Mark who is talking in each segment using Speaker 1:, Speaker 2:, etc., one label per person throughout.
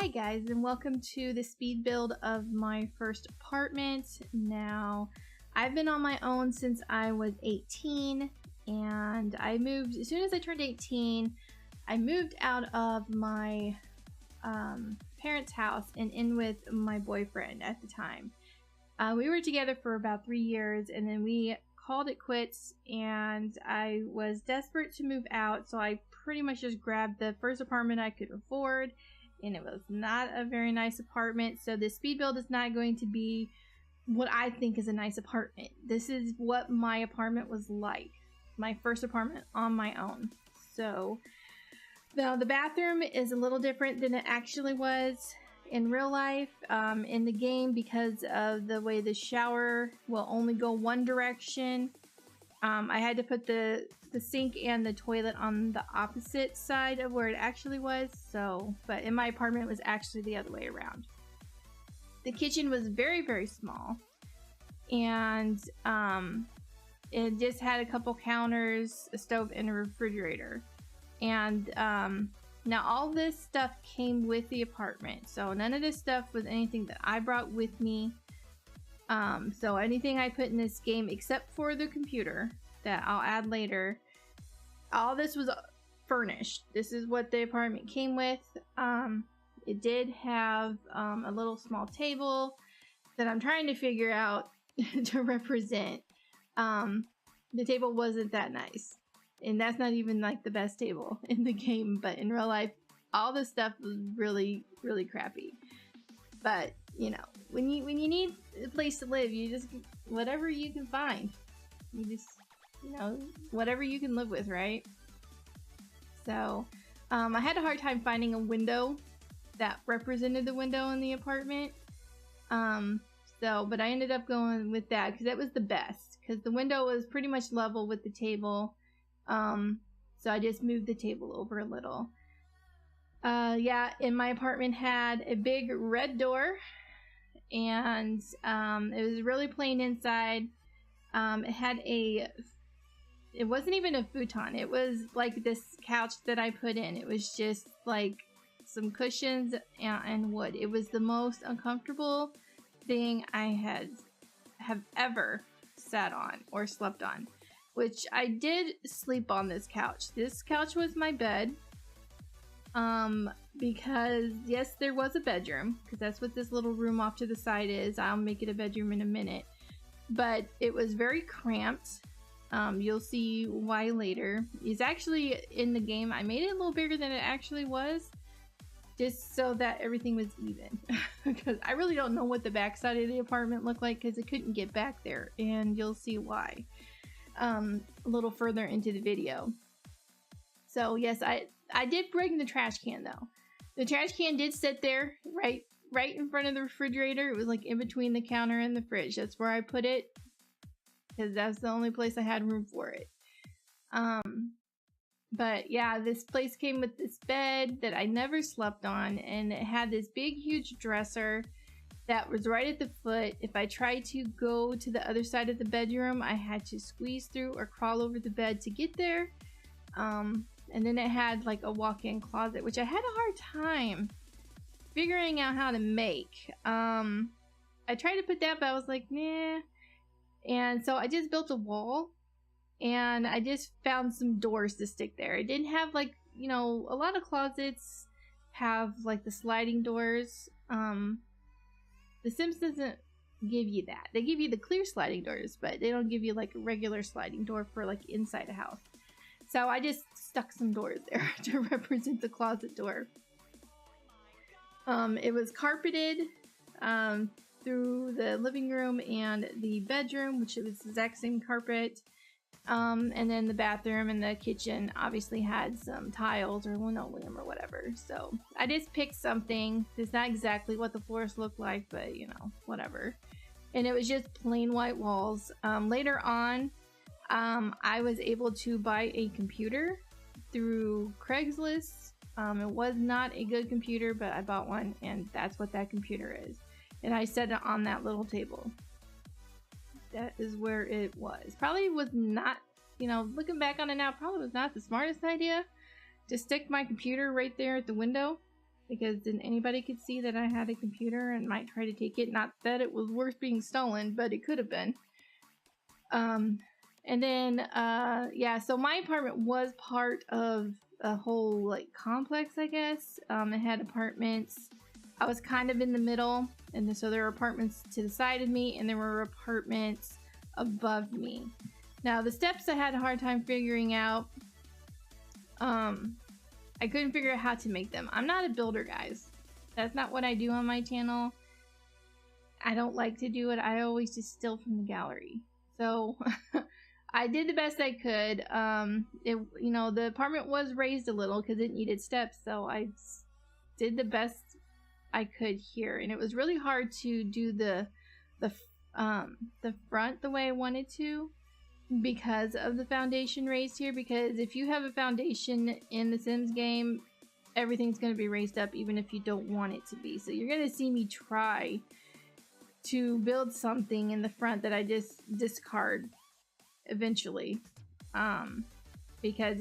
Speaker 1: Hi guys, and welcome to the speed build of my first apartment. Now, I've been on my own since I was 18, and I moved, as soon as I turned 18, I moved out of my parents' house and in with my boyfriend at the time. We were together for about 3 years, and then we called it quits, and I was desperate to move out, so I pretty much just grabbed the first apartment I could afford, and it was not a very nice apartment. So this speed build is not going to be what I think is a nice apartment. This is what my apartment was like, my first apartment on my own. So now the bathroom is a little different than it actually was in real life in the game, because of the way the shower will only go one direction. I had to put the sink and the toilet on the opposite side of where it actually was. So, but in my apartment it was actually the other way around. The kitchen was very, very small, and it just had a couple counters, a stove, and a refrigerator. And now all this stuff came with the apartment, so none of this stuff was anything that I brought with me. So anything I put in this game, except for the computer that I'll add later, all this was furnished. This is what the apartment came with. It did have a little small table that I'm trying to figure out to represent. The table wasn't that nice, and that's not even like the best table in the game, but in real life all this stuff was really, really crappy. But you know, when you need a place to live, you just, whatever you can find, you just, you know, whatever you can live with, right? So I had a hard time finding a window that represented the window in the apartment. But I ended up going with that because that was the best, because the window was pretty much level with the table. So I just moved the table over a little. Yeah, and my apartment had a big red door, and it was really plain inside. It had it wasn't even a futon. It was like this couch that I put in. It was just like some cushions and wood. It was the most uncomfortable thing I have ever sat on or slept on, which I did sleep on this couch. This couch was my bed. Because yes, there was a bedroom, because that's what this little room off to the side is. I'll make it a bedroom in a minute, but it was very cramped. You'll see why later. It's actually in the game, I made it a little bigger than it actually was, just so that everything was even. Because I really don't know what the back side of the apartment looked like, because I couldn't get back there, and you'll see why a little further into the video. So yes, I did bring the trash can though. The trash can did sit there right in front of the refrigerator. It was like in between the counter and the fridge. That's where I put it, because that's the only place I had room for it. But yeah, this place came with this bed that I never slept on, and it had this big huge dresser that was right at the foot. If I tried to go to the other side of the bedroom, I had to squeeze through or crawl over the bed to get there. And then it had like a walk-in closet, which I had a hard time figuring out how to make. I tried to put that, but I was like, nah. And so I just built a wall, and I just found some doors to stick there. It didn't have, like, you know, a lot of closets have like the sliding doors. The Sims doesn't give you that. They give you the clear sliding doors, but they don't give you like a regular sliding door for like inside a house. So I just stuck some doors there to represent the closet door. It was carpeted through the living room and the bedroom, which was the exact same carpet. And then the bathroom and the kitchen obviously had some tiles or linoleum or whatever. So I just picked something. It's not exactly what the floors look like, but you know, whatever. And it was just plain white walls. Later on, I was able to buy a computer through Craigslist. It was not a good computer, but I bought one, and that's what that computer is. And I set it on that little table. That is where it was. Probably was not, you know, looking back on it now, probably was not the smartest idea to stick my computer right there at the window. because then anybody could see that I had a computer and might try to take it. Not that it was worth being stolen, but it could have been. And then, yeah, so my apartment was part of a whole, like, complex, I guess. It had apartments. I was kind of in the middle, and so there were apartments to the side of me, and there were apartments above me. Now, the steps I had a hard time figuring out. I couldn't figure out how to make them. I'm not a builder, guys. That's not what I do on my channel. I don't like to do it. I always just steal from the gallery. So I did the best I could. You know, the apartment was raised a little because it needed steps, so I did the best I could here. And it was really hard to do the front the way I wanted to, because of the foundation raised here. Because if you have a foundation in the Sims game, everything's going to be raised up even if you don't want it to be. So you're going to see me try to build something in the front that I just discard eventually, because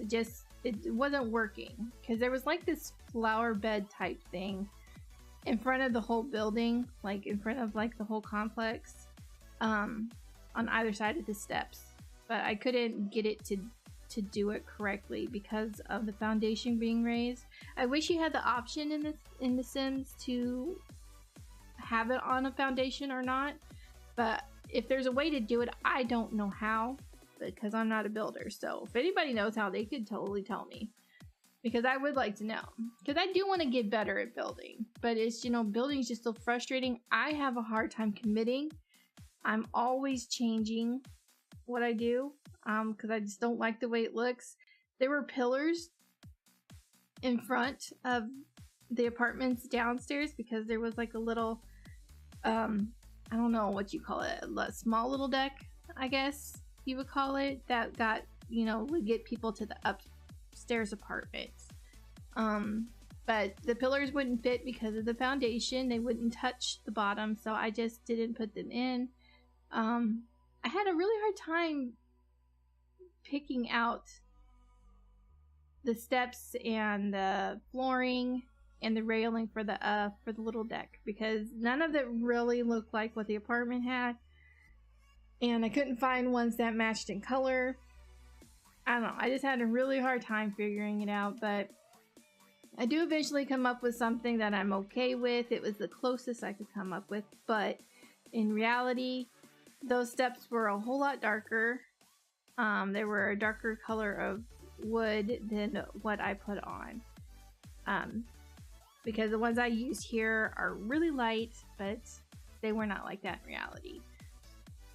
Speaker 1: it wasn't working, because there was like this flower bed type thing in front of the whole building, like in front of like the whole complex, on either side of the steps. But I couldn't get it to do it correctly because of the foundation being raised. I wish you had the option in the Sims to have it on a foundation or not, but if there's a way to do it, I don't know how, because I'm not a builder. So if anybody knows how, they could totally tell me, because I would like to know, because I do want to get better at building, but it's, you know, building is just so frustrating. I have a hard time committing. I'm always changing what I do, because I just don't like the way it looks. There were pillars in front of the apartments downstairs, because there was like a little, I don't know what you call it, a small little deck, I guess you would call it, that got, you know, would get people to the upstairs apartments. But the pillars wouldn't fit because of the foundation. They wouldn't touch the bottom, so I just didn't put them in. I had a really hard time picking out the steps and the flooring and the railing for the little deck, because none of it really looked like what the apartment had, and I couldn't find ones that matched in color. I don't know, I just had a really hard time figuring it out, but I do eventually come up with something that I'm okay with. It was the closest I could come up with, but in reality, those steps were a whole lot darker. They were a darker color of wood than what I put on. Because the ones I used here are really light, but they were not like that in reality.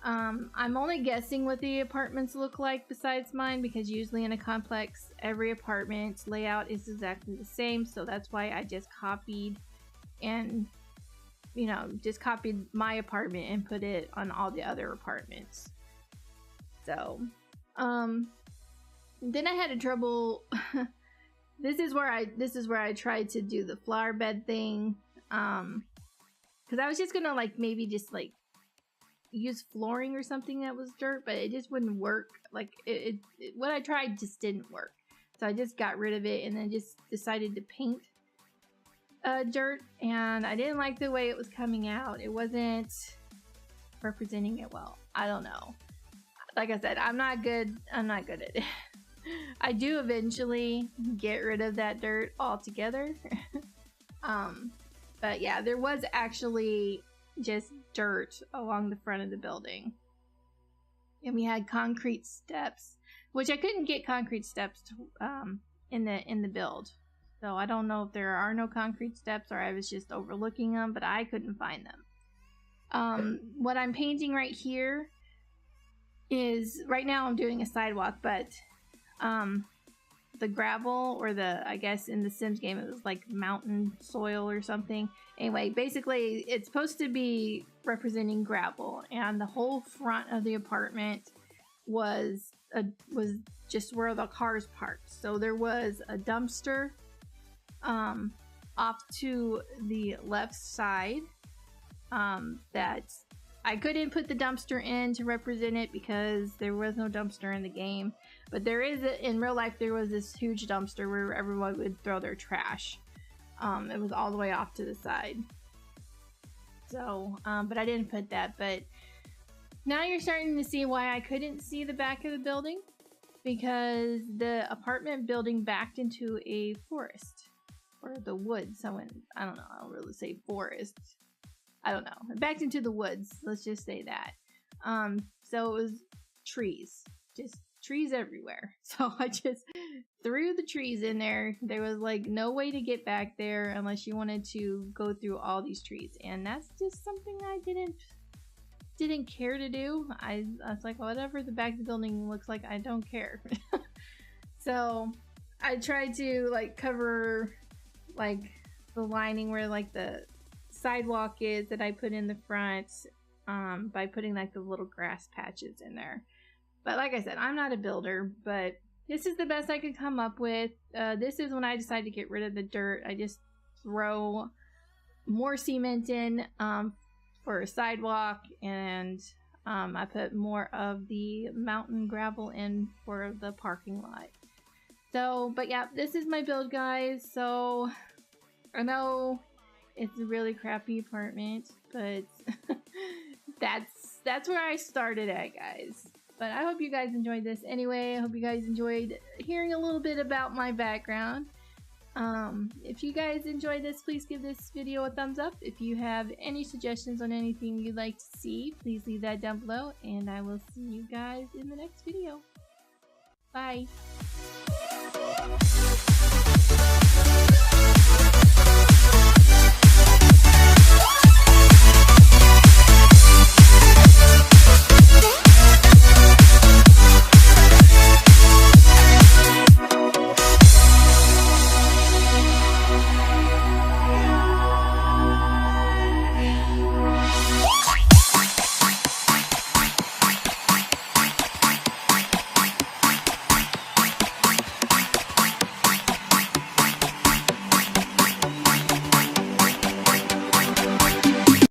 Speaker 1: I'm only guessing what the apartments look like besides mine, because usually in a complex, every apartment layout is exactly the same, so that's why I just copied and, you know, just copied my apartment and put it on all the other apartments. So, then I had a trouble. This is where I tried to do the flower bed thing, because I was just gonna like maybe just like use flooring or something that was dirt, but it just wouldn't work. Like what I tried just didn't work, so I just got rid of it and then just decided to paint dirt, and I didn't like the way it was coming out. It wasn't representing it well. I don't know. Like I said, I'm not good at it. I do eventually get rid of that dirt altogether. But yeah, there was actually just dirt along the front of the building. And we had concrete steps, which I couldn't get concrete steps to, in the build. So I don't know if there are no concrete steps or I was just overlooking them, but I couldn't find them. What I'm painting right here is, right now I'm doing a sidewalk, but the gravel, or I guess in the Sims game it was like mountain soil or something. Anyway, basically it's supposed to be representing gravel, and the whole front of the apartment was just where the cars parked. So there was a dumpster off to the left side that I couldn't put the dumpster in to represent it because there was no dumpster in the game. But there is, in real life, there was this huge dumpster where everyone would throw their trash. It was all the way off to the side. So, but I didn't put that. But now you're starting to see why I couldn't see the back of the building, because the apartment building backed into a forest or the woods. I don't know. I don't really say forest. I don't know. It backed into the woods. Let's just say that. So it was trees, just trees everywhere. So I just threw the trees in there. There was like no way to get back there unless you wanted to go through all these trees, and that's just something I didn't care to do. I was like, whatever the back of the building looks like, I don't care. So I tried to like cover like the lining where like the sidewalk is that I put in the front, by putting like the little grass patches in there. But like I said, I'm not a builder, but this is the best I could come up with. This is when I decided to get rid of the dirt. I just throw more cement in for a sidewalk, and I put more of the mountain gravel in for the parking lot. So, but yeah, this is my build, guys. So I know it's a really crappy apartment, but that's where I started at, guys. But I hope you guys enjoyed this anyway. I hope you guys enjoyed hearing a little bit about my background. If you guys enjoyed this, please give this video a thumbs up. If you have any suggestions on anything you'd like to see, please leave that down below, and I will see you guys in the next video. Bye!